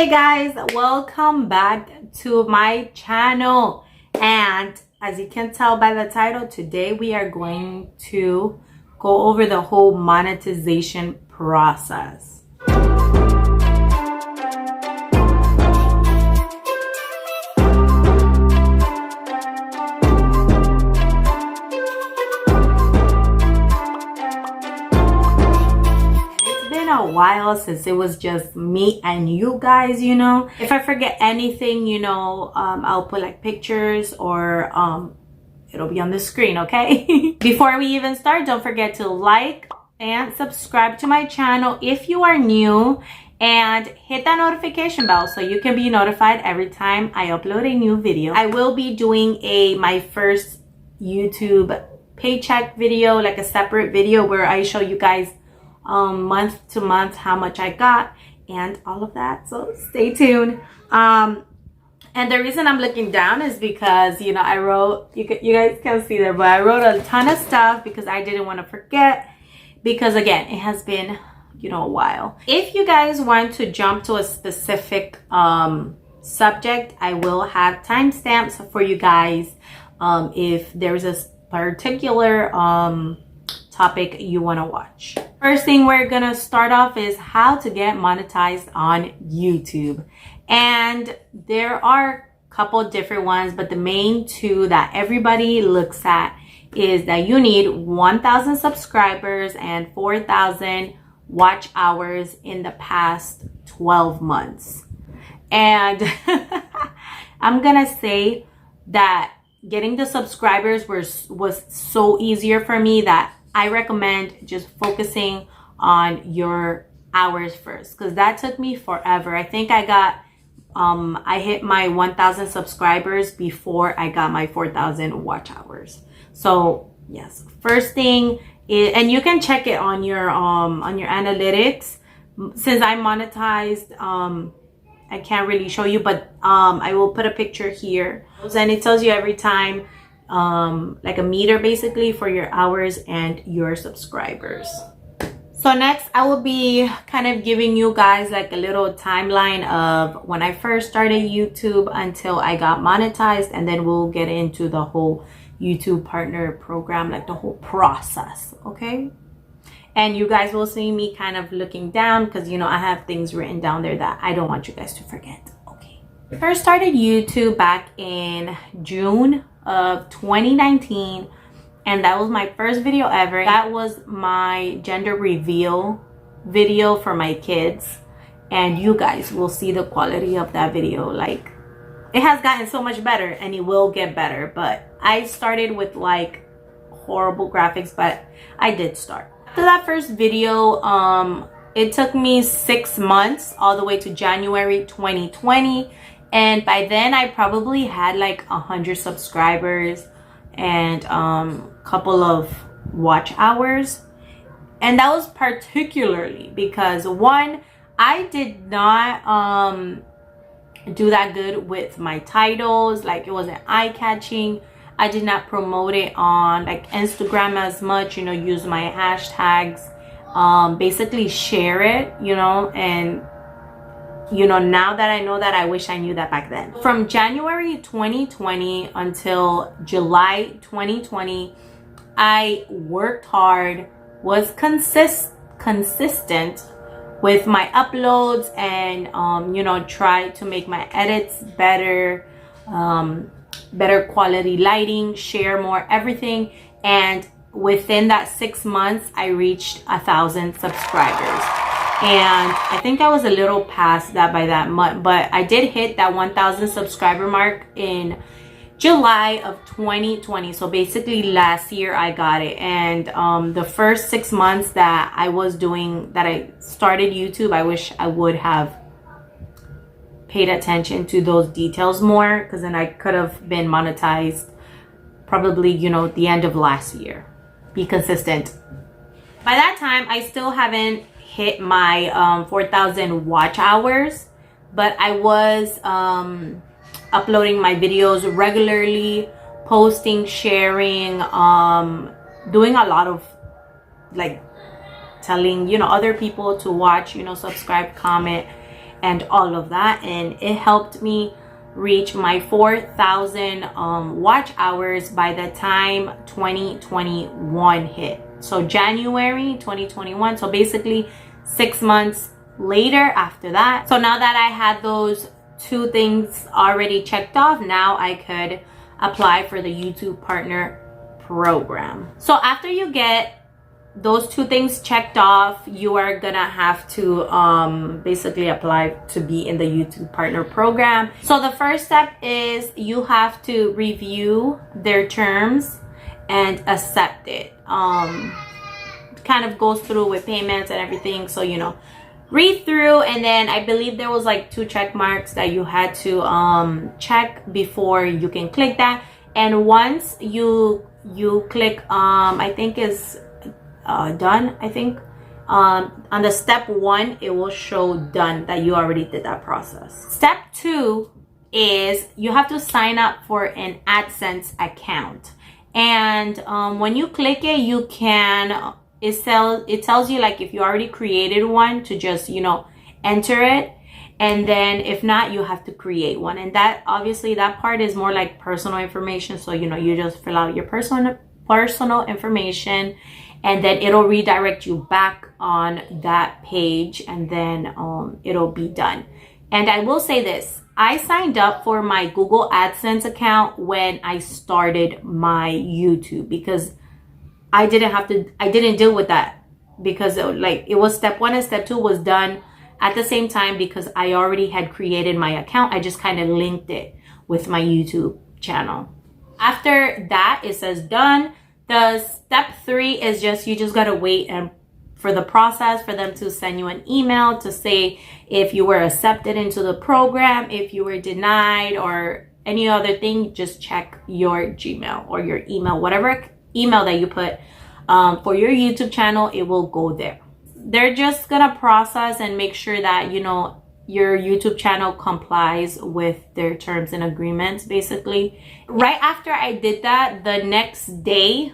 Hey guys, welcome back to my channel, and as you can tell by the title, today we are going to go over the whole monetization process. A while since it was just me and you guys, if I forget anything, I'll put like pictures or it'll be on the screen, okay? Before we even start, don't forget to like and subscribe to my channel if you are new, and hit that notification bell so you can be notified every time I upload a new video. I will be doing my first YouTube paycheck video, like a separate video where I show you guys month to month how much I got and all of that, so stay tuned. And the reason I'm looking down is because I wrote, you guys can't see there, but I wrote a ton of stuff because I didn't want to forget, because again, it has been a while. If you guys want to jump to a specific subject, I will have timestamps for you guys if there's a particular topic you want to watch. First thing we're gonna start off is how to get monetized on YouTube, and there are a couple different ones, but the main two that everybody looks at is that you need 1,000 subscribers and 4,000 watch hours in the past 12 months. And I'm gonna say that getting the subscribers was so easier for me that I recommend just focusing on your hours first, because that took me forever. I think I hit my 1,000 subscribers before I got my 4,000 watch hours. So yes, first thing is, and you can check it on your analytics. Since I monetized, I can't really show you, but I will put a picture here, and it tells you every time like a meter basically for your hours and your subscribers. So next, I will be kind of giving you guys like a little timeline of when I first started YouTube until I got monetized, and then we'll get into the whole YouTube partner program, like the whole process, okay? And you guys will see me kind of looking down because I have things written down there that I don't want you guys to forget. Okay, I first started YouTube back in June of 2019, and that was my first video ever. That was my gender reveal video for my kids, and you guys will see the quality of that video. Like, it has gotten so much better, and it will get better, but I started with like horrible graphics, but I did start. After that first video, it took me 6 months, all the way to January 2020. And by then I probably had like 100 subscribers and couple of watch hours. And that was particularly because, one, I did not do that good with my titles. Like, it wasn't eye-catching. I did not promote it on like Instagram as much, use my hashtags, basically share it, and now that I know that, I wish I knew that back then. From January 2020 until July 2020, I worked hard, was consistent with my uploads, and tried to make my edits better, better quality lighting, share more, everything. And within that 6 months, I reached 1,000 subscribers. And I think I was a little past that by that month, but I did hit that 1,000 subscriber mark in July of 2020. So basically last year I got it. And the first 6 months that I started YouTube, I wish I would have paid attention to those details more, because then I could have been monetized probably, the end of last year. Be consistent. By that time, I still haven't hit my 4,000 watch hours, but I was uploading my videos regularly, posting, sharing, doing a lot of like telling other people to watch, subscribe, comment, and all of that, and it helped me reach my 4,000 watch hours by the time 2021 hit. So January 2021, so basically 6 months later after that. So now that I had those 2 things already checked off, now I could apply for the YouTube Partner Program. So after you get those 2 things checked off, you are gonna have to basically apply to be in the YouTube Partner Program. So the first step is you have to review their terms and accept it. Kind of goes through with payments and everything, so you know, read through, and then I believe there was like 2 check marks that you had to check before you can click that. And once you click I think is done, I think on the step 1 it will show done, that you already did that process. Step 2 is you have to sign up for an Adsense account, and when you click it, you can it tells you like if you already created one to just, you know, enter it, and then if not, you have to create one. And that obviously that part is more like personal information, so you know, you just fill out your personal information, and then it'll redirect you back on that page, and then it'll be done. And I will say this, I signed up for my Google AdSense account when I started my YouTube, because I didn't deal with that, because it was step 1 and step 2 was done at the same time, because I already had created my account. I just kind of linked it with my YouTube channel. After that, it says done. The step 3 is just, you just got to wait and for the process, for them to send you an email to say if you were accepted into the program, if you were denied, or any other thing. Just check your Gmail or your email, whatever email that you put for your YouTube channel, it will go there. They're just gonna process and make sure that, you know, your YouTube channel complies with their terms and agreements, basically. Right after I did that, the next day,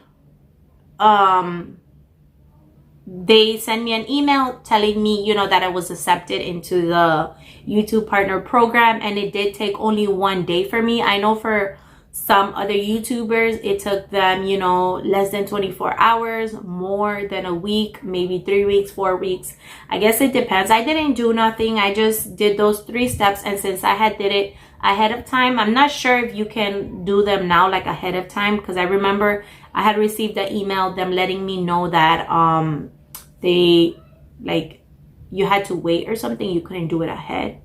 they sent me an email telling me, you know, that I was accepted into the YouTube Partner Program, and it did take only 1 day for me. I know for some other YouTubers, it took them, you know, less than 24 hours, more than a week, maybe 3 weeks, 4 weeks. I guess it depends. I didn't do nothing. I just did those 3 steps. And since I had did it ahead of time, I'm not sure if you can do them now like ahead of time, because I remember I had received an email, them letting me know that they, like, you had to wait or something. You couldn't do it ahead.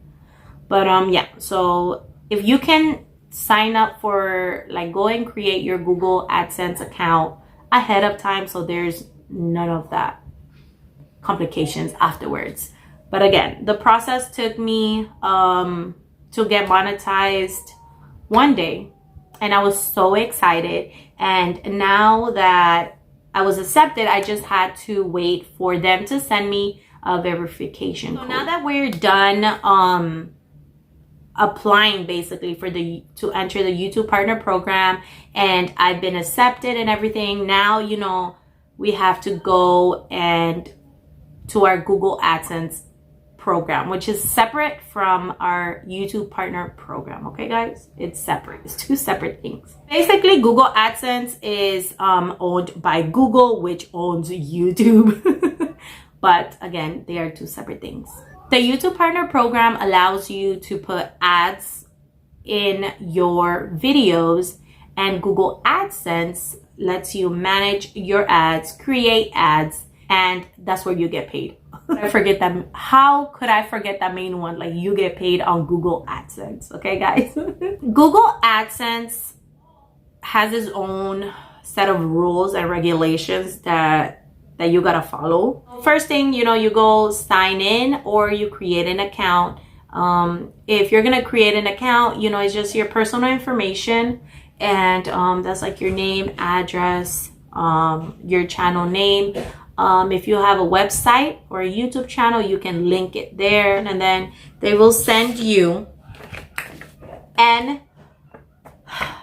But yeah, so if you can sign up for, like, go and create your Google AdSense account ahead of time, so there's none of that complications afterwards. But again, the process took me to get monetized 1 day, and I was so excited. And now that I was accepted, I just had to wait for them to send me a verification code. So now that we're done applying basically for to enter the YouTube Partner Program, and I've been accepted and everything, now, you know, we have to go and to our Google AdSense program, which is separate from our YouTube Partner Program. Okay, guys, it's separate. It's 2 separate things. Basically, Google AdSense is owned by Google, which owns YouTube. But again, they are 2 separate things. The YouTube Partner Program allows you to put ads in your videos, and Google AdSense lets you manage your ads, create ads, and that's where you get paid. I forget that. How could I forget that main one? Like, you get paid on Google AdSense. Okay, guys. Google AdSense has its own set of rules and regulations that you gotta follow. First thing, you know, you go sign in or you create an account. If you're gonna create an account, you know, it's just your personal information, and that's like your name, address, your channel name. If you have a website or a YouTube channel, you can link it there, and then they will send you. And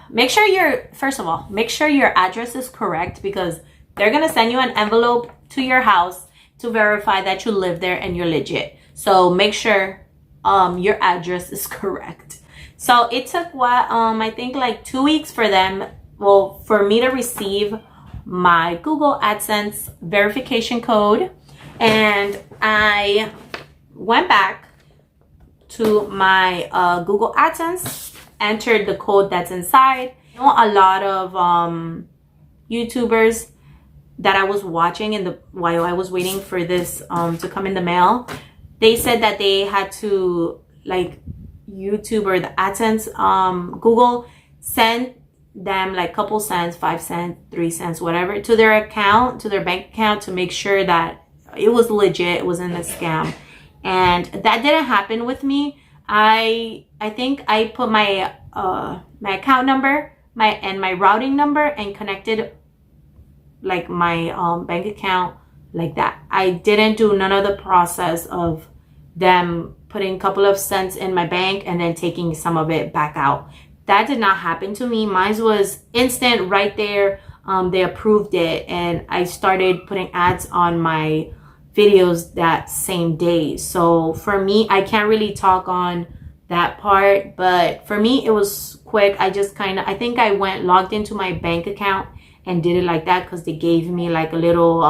make sure first of all, make sure your address is correct, because they're going to send you an envelope to your house to verify that you live there and you're legit. So make sure your address is correct. So it took what, I think like 2 weeks for them, well, for me to receive my Google AdSense verification code. And I went back to my Google AdSense, entered the code that's inside. You know, a lot of YouTubers that I was watching while I was waiting for this to come in the mail, they said that they had to, like, YouTube or the AdSense, Google send them like couple cents, 5 cents, 3 cents, whatever, to their account, to their bank account, to make sure that it was legit, it wasn't a scam. And that didn't happen with me. I think I put my my account number, my routing number, and connected like my bank account like that. I didn't do none of the process of them putting a couple of cents in my bank and then taking some of it back out. That did not happen to me. Mine was instant, right there. They approved it, and I started putting ads on my videos that same day. So for me, I can't really talk on that part, but for me, it was quick. I just I think I logged into my bank account and did it like that, because they gave me like a little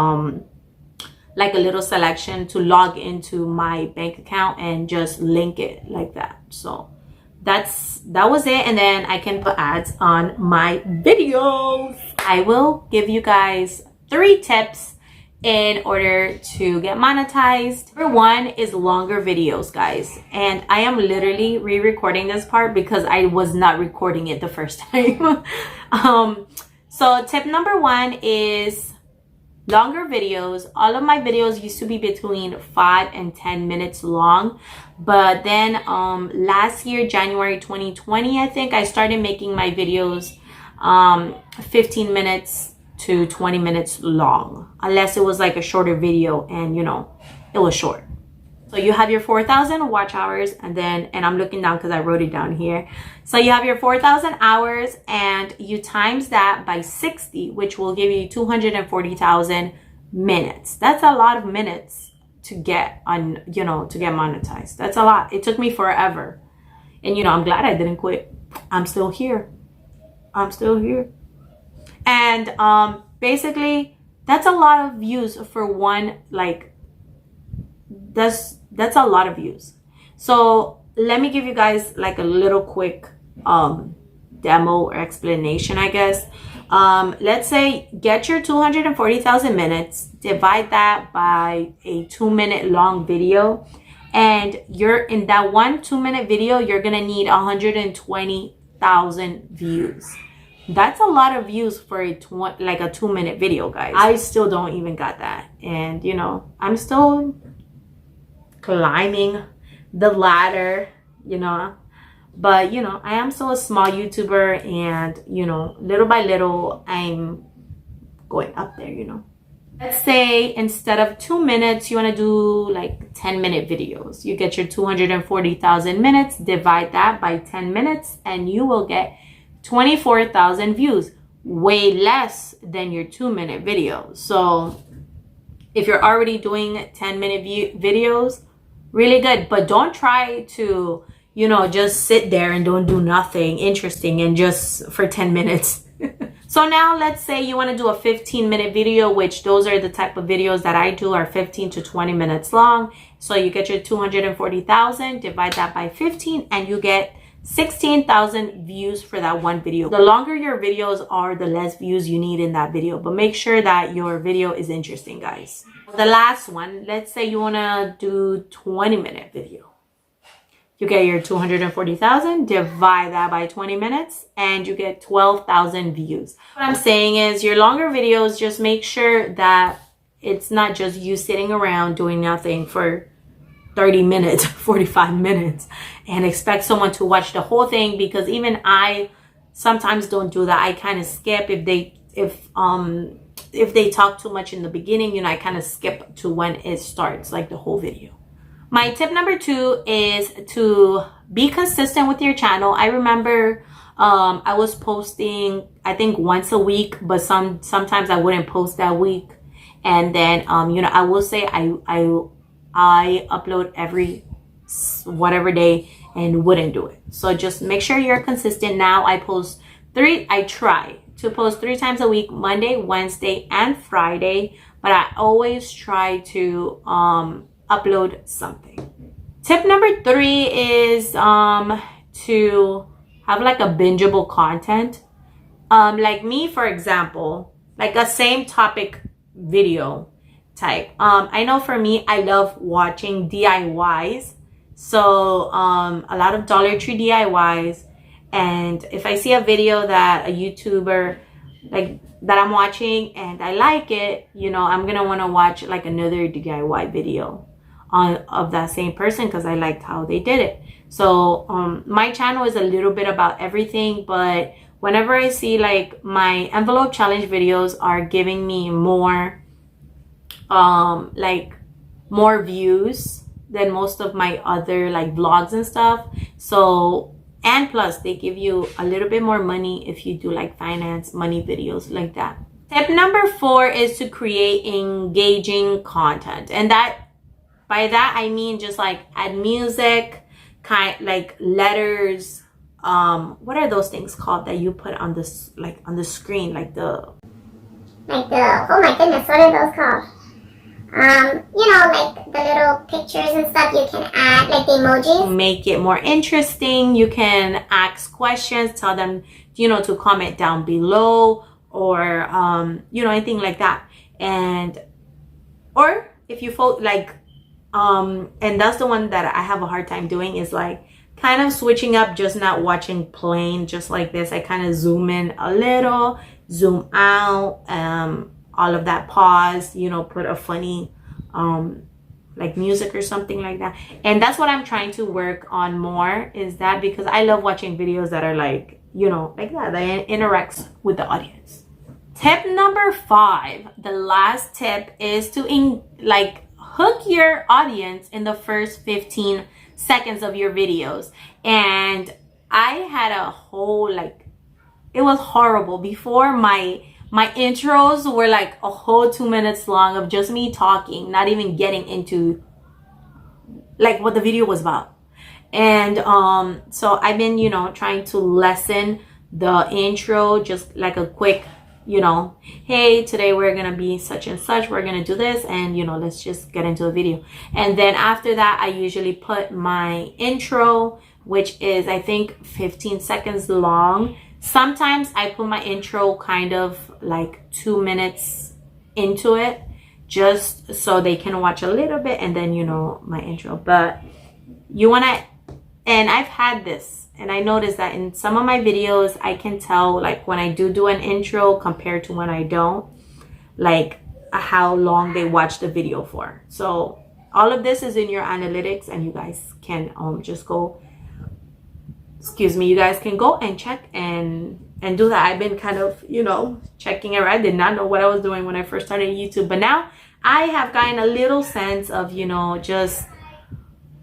selection to log into my bank account and just link it like that. So that was it. And then I can put ads on my videos. I will give you guys 3 tips in order to get monetized. Number 1 is longer videos, guys. And I am literally re-recording this part because I was not recording it the first time. So tip number 1 is longer videos. All of my videos used to be between 5 and 10 minutes long, but then last year, January 2020, I think, I started making my videos 15 minutes to 20 minutes long, unless it was like a shorter video and, you know, it was short. So you have your 4,000 watch hours, and I'm looking down because I wrote it down here. So you have your 4,000 hours, and you times that by 60, which will give you 240,000 minutes. That's a lot of minutes to get on, you know, to get monetized. That's a lot. It took me forever. And, you know, I'm glad I didn't quit. I'm still here. I'm still here. And basically, that's a lot of views for one, like, that's a lot of views. So let me give you guys like a little quick demo or explanation, I guess. Let's say get your 240,000 minutes, divide that by a 2-minute long video, and you're in that 1 2-minute video, you're gonna need 120,000 views. That's a lot of views for a 2-minute video, guys. I still don't even got that, and you know, I'm still climbing the ladder, you know, but you know, I am still a small YouTuber, and you know, little by little I'm going up there, you know. Let's say instead of 2 minutes, you want to do like 10-minute videos. You get your 240,000 minutes, divide that by 10 minutes, and you will get 24,000 views, way less than your 2-minute video. So if you're already doing 10-minute videos, really good. But don't try to, you know, just sit there and don't do nothing interesting and just for 10 minutes. So now let's say you want to do a 15-minute video, which those are the type of videos that I do, are 15 to 20 minutes long. So you get your 240,000, divide that by 15, and you get 16,000 views for that one video. The longer your videos are, the less views you need in that video, but make sure that your video is interesting, guys. The last one, let's say you want to do 20-minute video. You get your 240,000, divide that by 20 minutes, and you get 12,000 views. What I'm saying is, your longer videos, just make sure that it's not just you sitting around doing nothing for 30 minutes, 45 minutes, and expect someone to watch the whole thing, because even I sometimes don't do that. I kind of skip if they talk too much in the beginning, you know, I kind of skip to when it starts, like the whole video. My tip number 2 is to be consistent with your channel. I remember I was posting, I think, once a week, but sometimes I wouldn't post that week. And then, you know, I will say I upload every whatever day and wouldn't do it. So just make sure you're consistent. Now I try to post 3 times a week, Monday, Wednesday, and Friday, but I always try to upload something. Tip number 3 is to have like a bingeable content. Like me, for example, like a same topic video type. I know for me, I love watching DIYs. So a lot of Dollar Tree DIYs. And if I see a video that a YouTuber like that I'm watching and I like it, you know, I'm gonna want to watch like another DIY video of that same person because I liked how they did it. So my channel is a little bit about everything, but whenever I see like my envelope challenge videos are giving me more like more views than most of my other like vlogs and stuff. So, and plus they give you a little bit more money if you do like finance money videos like that. Tip number 4 is to create engaging content, and by that I mean just like add music, like letters. What are those things called that you put on this, like on the screen, oh my goodness, what are those called? You know, like the little pictures and stuff you can add, like the emojis. Make it more interesting. You can ask questions, tell them, you know, to comment down below, or you know, anything like that. And or if you like and that's the one that I have a hard time doing, is like kind of switching up, just not watching plain just like this. I kind of zoom in a little, zoom out, all of that, pause, you know, put a funny like music or something like that. And that's what I'm trying to work on more, is that, because I love watching videos that are like, you know, like that interacts with the audience. Tip number 5, the last tip, is to like hook your audience in the first 15 seconds of your videos. And I had a whole, like, it was horrible. Before, my intros were like a whole 2 minutes long of just me talking, not even getting into like what the video was about. And so I've been, you know, trying to lessen the intro, just like a quick, you know, hey, today we're gonna be such and such, we're gonna do this, and you know, let's just get into the video. And then after that, I usually put my intro, which is I think 15 seconds long. Sometimes I put my intro kind of like 2 minutes into it, just so they can watch a little bit, and then, you know, my intro. But you want to, and I've had this, and I noticed that in some of my videos, I can tell like when I do an intro compared to when I don't, like how long they watch the video for. So all of this is in your analytics, and you guys can just go, you guys can go and check and do that. I've been kind of, you know, checking it. I did not know what I was doing when I first started YouTube, but now I have gotten a little sense of, you know, just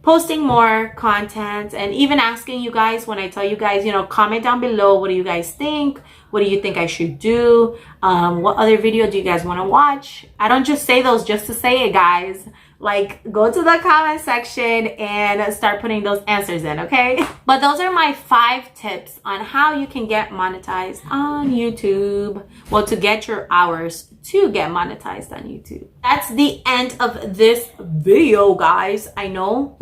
posting more content, and even asking you guys, when I tell you guys, you know, comment down below, what do you guys think? What do you think I should do? What other video do you guys want to watch? I don't just say those just to say it, guys. Like, go to the comment section and start putting those answers in, okay? But those are my 5 tips on how you can get monetized on YouTube. Well, to get your hours to get monetized on YouTube. That's the end of this video, guys. I know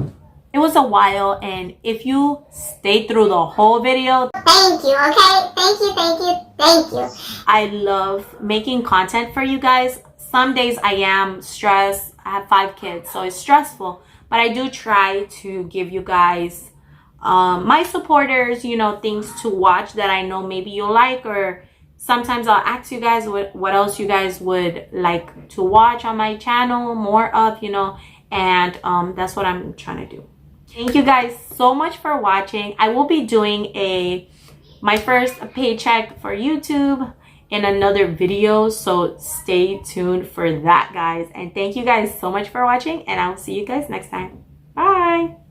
it was a while, and if you stayed through the whole video, thank you, okay? Thank you, thank you, thank you. I love making content for you guys. Some days I am stressed. I have 5 kids, so it's stressful, but I do try to give you guys, my supporters, you know, things to watch that I know maybe you'll like, or sometimes I'll ask you guys what else you guys would like to watch on my channel, more of, you know, and that's what I'm trying to do. Thank you guys so much for watching. I will be doing my first paycheck for YouTube in another video, so stay tuned for that, guys. And thank you guys so much for watching, and I'll see you guys next time. Bye.